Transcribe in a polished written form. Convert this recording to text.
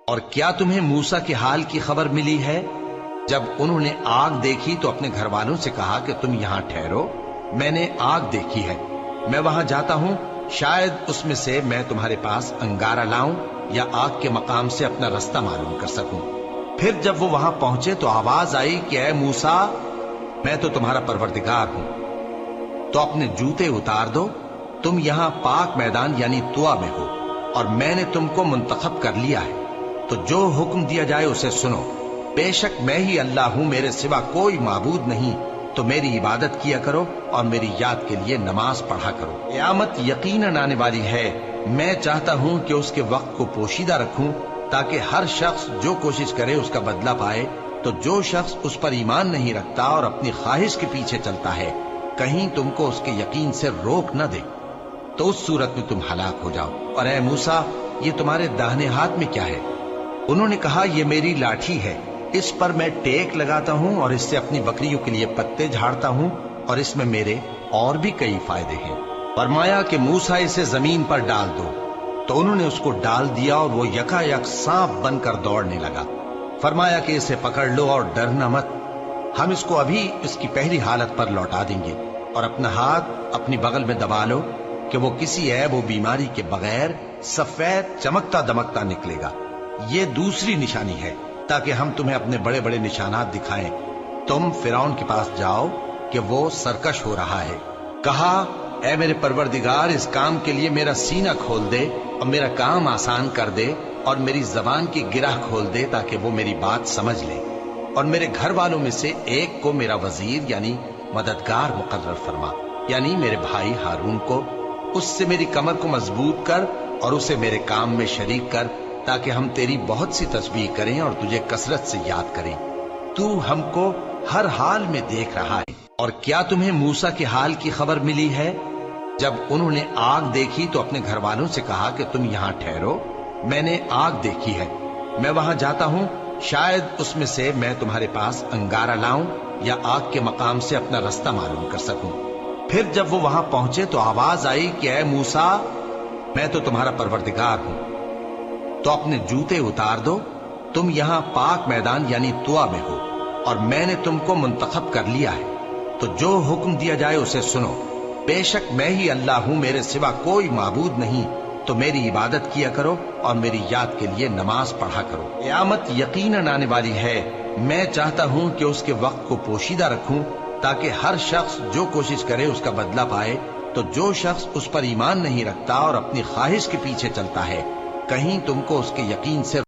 اور کیا تمہیں موسیٰ کے حال کی خبر ملی ہے؟ جب انہوں نے آگ دیکھی تو اپنے گھر والوں سے کہا کہ تم یہاں ٹھہرو، میں نے آگ دیکھی ہے، میں وہاں جاتا ہوں، شاید اس میں سے میں تمہارے پاس انگارہ لاؤں یا آگ کے مقام سے اپنا رستہ معلوم کر سکوں۔ پھر جب وہ وہاں پہنچے تو آواز آئی کہ اے موسیٰ، میں تو تمہارا پروردگار ہوں، تو اپنے جوتے اتار دو، تم یہاں پاک میدان یعنی طویٰ میں ہو، اور میں نے تم کو منتخب کر لیا ہے، تو جو حکم دیا جائے اسے سنو۔ بے شک میں ہی اللہ ہوں، میرے سوا کوئی معبود نہیں، تو میری عبادت کیا کرو اور میری یاد کے لیے نماز پڑھا کرو۔ قیامت یقیناً آنے والی ہے، میں چاہتا ہوں کہ اس کے وقت کو پوشیدہ رکھوں تاکہ ہر شخص جو کوشش کرے اس کا بدلہ پائے، تو جو شخص اس پر ایمان نہیں رکھتا اور اپنی خواہش کے پیچھے چلتا ہے، کہیں تم کو اس کے یقین سے روک نہ دے، تو اس صورت میں تم ہلاک ہو جاؤ۔ اور اے موسیٰ، یہ تمہارے داہنے ہاتھ میں کیا ہے؟ انہوں نے کہا یہ میری لاٹھی ہے، اس پر میں ٹیک لگاتا ہوں اور اس سے اپنی بکریوں کے لیے پتے جھاڑتا ہوں، اور اس میں میرے اور بھی کئی فائدے ہیں۔ فرمایا کہ موسیٰ اسے زمین پر ڈال دو، تو انہوں نے اس کو ڈال دیا اور وہ یکا یک سانپ بن کر دوڑنے لگا۔ فرمایا کہ اسے پکڑ لو اور ڈرنا مت، ہم اس کو ابھی اس کی پہلی حالت پر لوٹا دیں گے، اور اپنا ہاتھ اپنی بغل میں دبا لو کہ وہ کسی عیب و بیماری کے بغیر سفید چمکتا دمکتا نکلے گا۔ یہ دوسری نشانی ہے تاکہ ہم تمہیں اپنے بڑے بڑے نشانات دکھائیں۔ تم فرعون کے پاس جاؤ کہ وہ سرکش ہو رہا ہے، کہا اے میرے پروردگار، اس کام کے لیے میرا سینہ کھول دے اور میرا کام آسان کر دے، اور میری زبان کی گرہ کھول دے تاکہ وہ میری بات سمجھ لے، اور میرے گھر والوں میں سے ایک کو میرا وزیر یعنی مددگار مقرر فرما، یعنی میرے بھائی ہارون کو، اس سے میری کمر کو مضبوط کر اور اسے میرے کام میں شریک کر، تاکہ ہم تیری بہت سی تسبیح کریں اور تجھے کثرت سے یاد کریں، تو ہم کو ہر حال میں دیکھ رہا ہے۔ اور کیا تمہیں موسیٰ کے حال کی خبر ملی ہے؟ جب انہوں نے آگ دیکھی تو اپنے گھر والوں سے کہا کہ تم یہاں ٹھہرو، میں نے آگ دیکھی ہے، میں وہاں جاتا ہوں، شاید اس میں سے میں تمہارے پاس انگارہ لاؤں یا آگ کے مقام سے اپنا رستہ معلوم کر سکوں۔ پھر جب وہ وہاں پہنچے تو آواز آئی کہ اے موسیٰ، میں تو تمہارا پروردگار ہوں، تو اپنے جوتے اتار دو، تم یہاں پاک میدان یعنی طویٰ میں ہو، اور میں نے تم کو منتخب کر لیا ہے، تو جو حکم دیا جائے اسے سنو۔ بے شک میں ہی اللہ ہوں، میرے سوا کوئی معبود نہیں، تو میری عبادت کیا کرو اور میری یاد کے لیے نماز پڑھا کرو۔ قیامت یقیناً آنے والی ہے، میں چاہتا ہوں کہ اس کے وقت کو پوشیدہ رکھوں تاکہ ہر شخص جو کوشش کرے اس کا بدلہ پائے، تو جو شخص اس پر ایمان نہیں رکھتا اور اپنی خواہش کے پیچھے چلتا ہے، کہیں تم کو اس کے یقین سے